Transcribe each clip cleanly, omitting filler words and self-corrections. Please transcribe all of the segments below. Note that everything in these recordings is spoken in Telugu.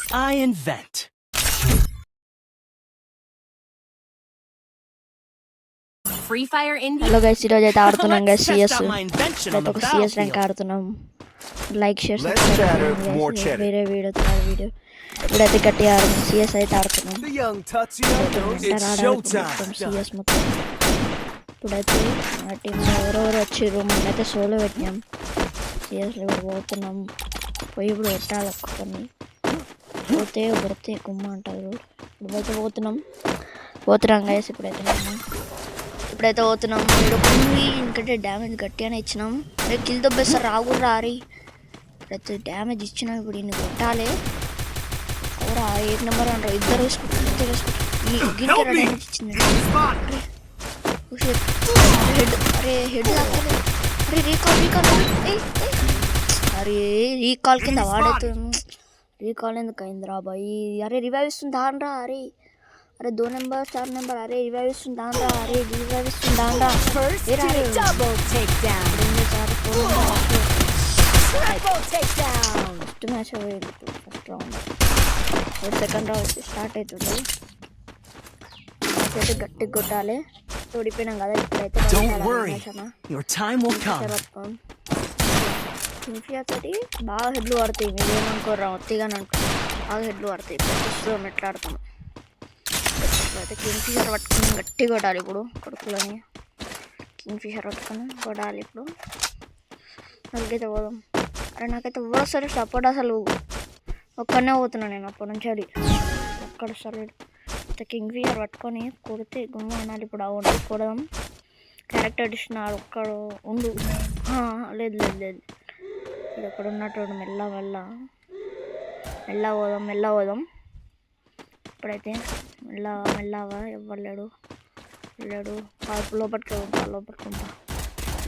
I invent. Free Fire India. Hello guys, ఈరోజు అయితే ఆడుతున్నాం guys Let's CS. test out my invention on the ఒక సిఎస్ ర్యాంక్ battlefield. ఆడుతున్నాం. Like share Less chatter, more cheddar. వేరే వీడియో ఇప్పుడైతే గట్టిగా సిఎస్ అయితే ఆడుతున్నాం. The young Tatsuya knows it's showtime. CS మొత్తం ఇప్పుడైతే మా టీంలో ఎవరెవరు వచ్చిర్రు, మనమైతే సోలో పెట్టినాం. సిఎస్లో ఇప్పుడు పోతున్నాం. పోయి ఇప్పుడు పెట్టాలి ఒక్కొక్కరిని. పోతే పడితే గుమ్మ అంటారు. ఇప్పుడైతే పోతున్నాం గైస్. ఇప్పుడైతే పోతున్నాం. ఎందుకంటే డ్యామేజ్ గట్టిగానే ఇచ్చినాం. అరే కిల్ దొబ్బేస్తారు రాగు రారి. ఇప్పుడైతే డ్యామేజ్ ఇచ్చినాం. ఇప్పుడు ఇన్ని కొట్టాలి. ఎవరా 8 నెంబర్ అంటారు. ఇద్దరు వేసుకుంటారు. డ్యామేజ్ ఇచ్చింది. హెడ్ అరే హెడ్ తాకలేదు. అరే రీకాల్ అరే రీకాల్ కింద వాడవుతుంది. రీకాల్ ఎందుకు అయిందిరా బాయ్. అరే రివైవ్ ఇస్తుంది దానరా. అరే 2 నెంబర్ 4 నెంబర్ అరే రివైవ్ ఇస్తుంది దానరా. First match first round. Second round start అవుతుంది. అయితే గట్టిగా కొట్టాలి. ఓడిపోయినాం కదా. ఇప్పుడైతే Your time will come. తోటి బాగా హెడ్లు పడతాయి. మీరు ఏమనుకోరా ఒత్తిగానే అనుకో. బాగా హెడ్లు పడతాయి. ప్రస్తుతం ఎట్లా ఆడతాం. అయితే కింగ్ఫిషర్ పట్టుకుని గట్టి కొట్టాలి. ఇప్పుడు కొడుకులని కింగ్ఫిషర్ పట్టుకొని కొట్టాలి. ఇప్పుడు నాకైతే పోదాం. అరే నాకైతే ఎవరు సరే సపోర్ట్ అసలు ఒక్కడనే పోతున్నాను నేను అప్పటి నుంచి. అది ఒక్కడ సరే కింగ్ఫిషర్ పట్టుకొని కొడితే గుమ్మ అనాలి. ఇప్పుడు అవును కొడదాం. క్యారెక్టర్ ఇచ్చినాడు ఒక్కడు ఉండు. లేదు ఇది ఒక్కడ ఉన్నట్టు మెల్ల పోదాం. ఇప్పుడైతే మెల్లగా ఇవ్వలేడు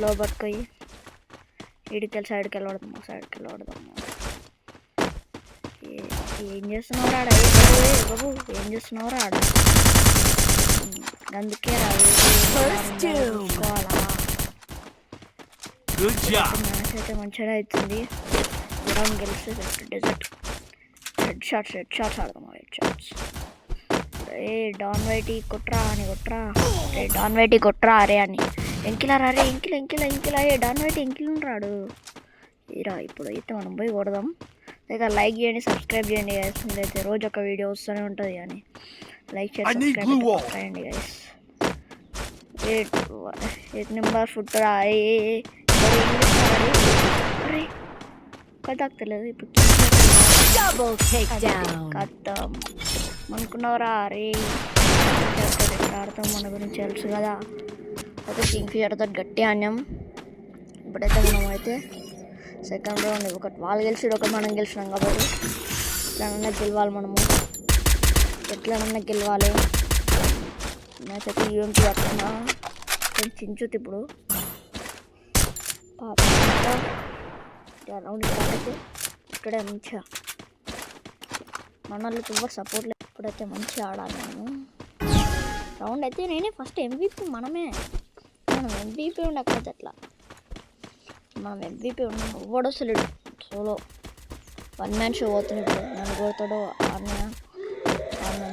లోపట్టుకోయి ఇడికెళ్ళి సైడ్కి వెళ్ళబడదాం. ఏం చేస్తున్నావు ఆడ బాబు, ఏం చేస్తున్నావు ఆడ. అందుకే మ్యాచ్ అయితే మంచిగా అవుతుంది. రౌండ్ గెలిస్తే డెజర్ట్ హెడ్ షాట్స్ ఆడదాం. హెడ్ షాట్స్ డాన్ వైటీ కొట్రా అరే అని ఎంకిలారా. అరే ఎంకిల డాన్ వైటీ ఎంకిల్ రాడు ఇరా. ఇప్పుడు అయితే మనం పోయి కొడదాం. అయితే లైక్ చేయండి, సబ్స్క్రైబ్ చేయండి గైస్. మీరైతే రోజు ఒక వీడియో వస్తూనే ఉంటుంది. కానీ లైక్ చేయండి, సబ్స్క్రైబ్ చేయండి గైస్. 8 నెంబర్ ఫుట్ అరే కదాక్తలేదు. ఇప్పుడు కత్తాం అనుకున్నావురా. అరే ఆడతాం, మన గురించి తెలుసు కదా. అయితే కింగ్ఫిషర్తో గట్టి ఆడినాం. ఇప్పుడైతే మనం అయితే సెకండ్ రౌండ్ ఒకటి వాళ్ళు గెలిచి ఒకటి మనం గెలిచినాం కాబట్టి ఎట్లనన్నా గెలవాలి. మ్యాచ్ అయితే యూఎంపీ పడుతున్నా చించుతి. ఇప్పుడు రౌండ్ స్టార్ట్ అయితే ఇక్కడే మంచిగా మన వాళ్ళకి ఎవరు సపోర్ట్ లేదు. ఇప్పుడైతే మంచిగా ఆడాలి మనము. రౌండ్ అయితే నేనే ఫస్ట్ MVP. మనం MVP ఉండకపోతే అట్లా మనం MVP ఉన్నాం. ఎవడు అసలు సోలో 1 మ్యాన్ షో పోతుంది. ఇప్పుడు నన్ను కొడతాడో ఆడినా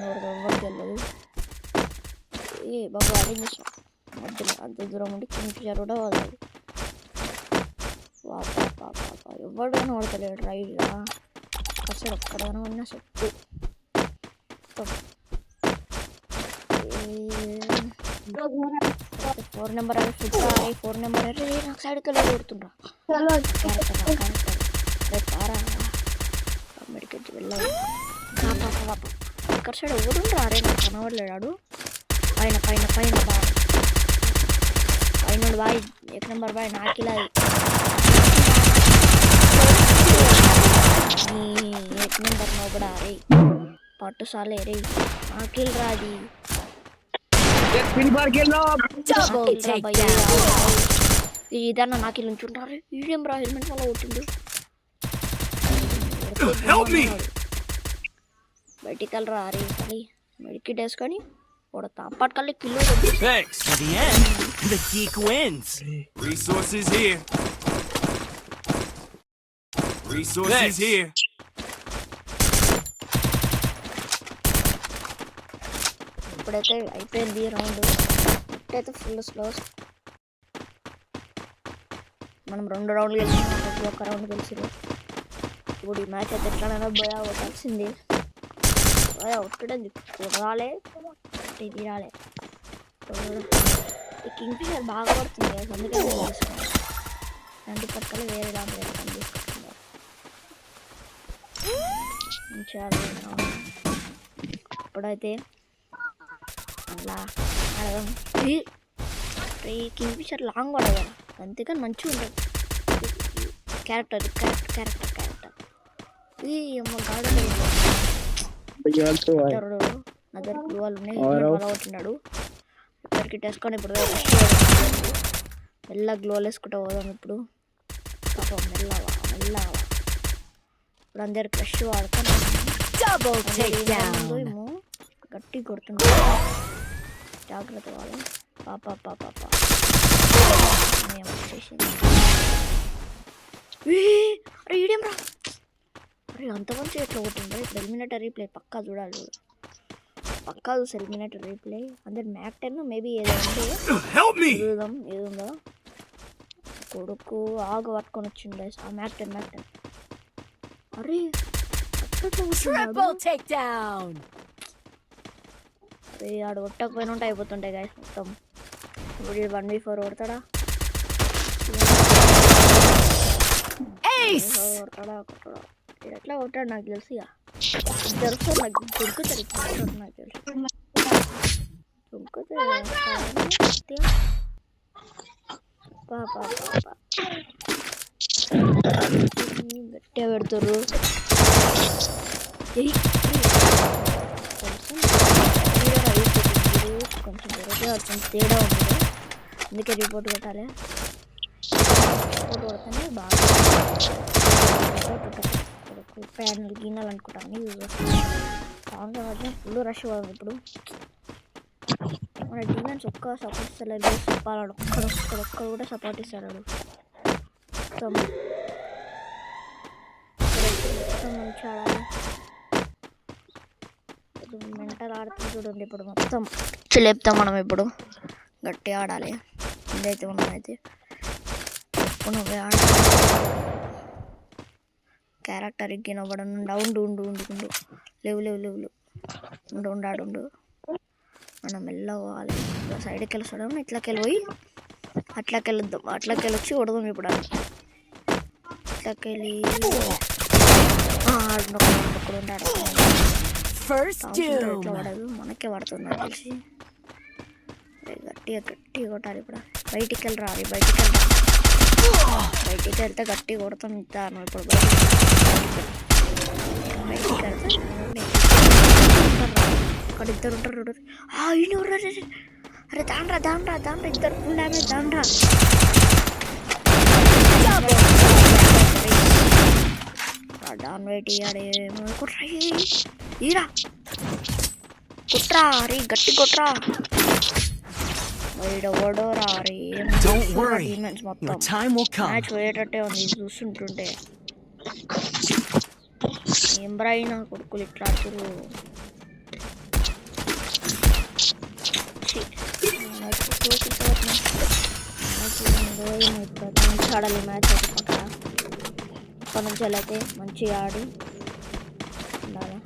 కొడతాడు ఎవరికి వెళ్ళదు. బాబు అడిగి చేసాం మధ్యలో అంత దూరం ఉండి కింగ్ఫిషర్ కూడా వదలదు. ఎవడు కానీ కొడతలేడు రైడ్గా. అసలు ఒక్కడైనా ఉన్నా సెట్. 4 నెంబర్ అరే ఫుడ్ 4 నెంబర్ అరే నాకు సైడ్కి వెళ్ళి కొడుతుండ్రా. పారా మెడికెట్ వెళ్ళాలి. ఇక్కడ సైడ్ ఎవడుండ్రా. అరే నాకు కనవడలేడాడు. పైన బాయ్ 1 నెంబర్ బాయ్ నాకిలా 1 నెంబర్ నో కూడా. అరే పట్టు సాలే రే నాకిల్ రాది. ఇదన్నా నాకిల్ ఉంచుంటారు. ఈడేం రా హెల్మెట్ వల్ల కొట్టిండు. బయటికి వెళ్ళరా. అరే సరే మెడికిట్ వేసుకొని కొడతా. అప్పటికల్లి kilo. Thanks. To the end, the geek wins. Resources here. ఇప్పుడైతే అయిపోయింది రౌండ్. ఇప్పుడైతే ఫుల్ స్లో. మనం 2 రౌండ్లు గెలిచినాం, ఒక రౌండ్ గెలిచిరు. ఇప్పుడు ఈ మ్యాచ్ అయితే ఎట్లనైనా బోయా కొట్టాల్సింది. బోయా కొట్టడం రాలే, ఇది రాలే. ఈ కింగ్ ఫిషర్ బాగా పడుతుంది కదా, అందుకే తీసుకున్నాను. 20 పక్కన వేరే దాంట్లో తీసుకుంటున్నారు. ఇప్పుడైతే అలా అడగం. ఈ కింగ్ ఫిషర్ లాంగ్ పడగల, అంతేకాని మంచిగా ఉంటుంది క్యారెక్టర్. ఈ అమ్మ గార్డెన్ నా దగ్గర గ్లూవాలు ఉన్నాయి. కొట్టినాడు ఇద్దరికి టెస్కొని. ఇప్పుడు మెల్ల గ్లోవల్ వేసుకుంటా పోదాం. ఇప్పుడు పాపం మెల్లవా. ఇప్పుడు అందరు క్రష్ వాడతాను. ఏమో గట్టి కొడుతున్నాడు, జాగ్రత్త వాళ్ళు. పాప అరే ఈడేం రా. అరే అంత మంచి ఎట్లా కొట్టిండ్రా. ఇప్పుడు ఎలిమినేటర్ రీప్లే పక్కా చూడాలి. పక్కా చూసి ఎలిమినేటర్ రీప్లే. అందరు మ్యాక్ 10 మేబీ ఏదో ఉంటే చూద్దాం ఏదుందో. కొడుకు ఆగు పట్టుకొని వచ్చిండు ఆ మ్యాక్ 10. అరే అరే ఆడు కొట్టకపోయినా ఉంటే అయిపోతుంటాయి గాయస్ మొత్తం. ఇప్పుడు 1v4 కొడతాడా కొడతాడా ఎట్లా కొట్టాడు నాకు తెలుసు. ఇక తెలుసు నాకు దొరుకుతుంది. నాకు తెలుసు దొరుకుతుంది. గట్టిగా పెడుతుర్రు. కొంచెం తేడా ఉంది, అందుకే రిపోర్ట్ కొట్టాలి. రిపోర్ట్ కొడితేనే బాగా ప్యానల్ గిన్నెలు అనుకుంటాను. సాంగ్ మాత్రం ఫుల్ రష్ కాదు. ఇప్పుడు మన డిఫెన్స్ ఒక్క సపోర్ట్ ఇస్తారు. చెప్పాలి ఒక్కడు కూడా సపోర్ట్ ఇస్తాడు. మొత్తం మంచి ఆడాలి. మెంటల్ ఆడుతుంది చూడండి. ఇప్పుడు మొత్తం చెలేపుతాం మనం. ఇప్పుడు గట్టి ఆడాలి. ఇదైతే మనమైతే నువ్వే ఆడాలి. క్యారెక్టర్ ఎక్కినవ్వడం. ఉండు లేవు ఆడు. మనం వెళ్ళవాలి. సైడ్కి వెళ్ళి ఇట్లకి వెళ్ళి పోయి అట్లకి వెళ్ళొద్దాం. అట్లకి వెళ్ళొచ్చి కొడదాం. ఇప్పుడు ఇట్లకి వెళ్ళి పడదు, మనకే పడుతుంది తెలిసి. గట్టిగా కొట్టాలి. ఇప్పుడు బయటికి వెళ్ళి రాలి. బయటికి వెళ్తే గట్టిగా కొడతాం. ఇస్తాను ఇప్పుడు బయటికి వెళ్తే అక్కడ ఇద్దరు ఉంటారు. అరే దాండ్రా ఇద్దరు ఫుల్ డ్యామేజ్. దాండ్రా డాన్ వెయిట్ ఇయ్యాడే కుట్రా. ఈరా కుట్రా. అరే గట్టి కొట్రా. ఓడోరా. అరే డిమెన్స్ మొత్తం మ్యాచ్ పోయేటట్టే ఉంది చూస్తుంటుంటే. ఏం బ్రైనా కొడుకులు ఇట్లా ఆడుతురు. మంచి ఆడాలి మ్యాచ్ అయితే పక్క. ఇప్పటి నుంచి అయితే మంచిగా ఆడి ఉండాలి.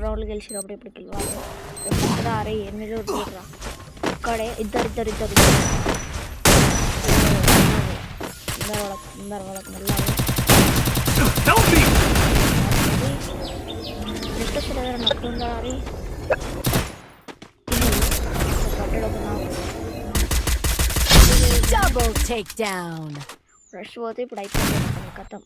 రౌండ్లు గెలిచినప్పుడు ఇప్పుడు గెలవాలి. ఎప్పుడు అరే 8 రోజులు ఇక్కడే ఇద్దరు వాళ్ళకి మెల్లాలి. నట్టుందా అరే రష్ పోతే ఇప్పుడు అయిపోయింది కథం.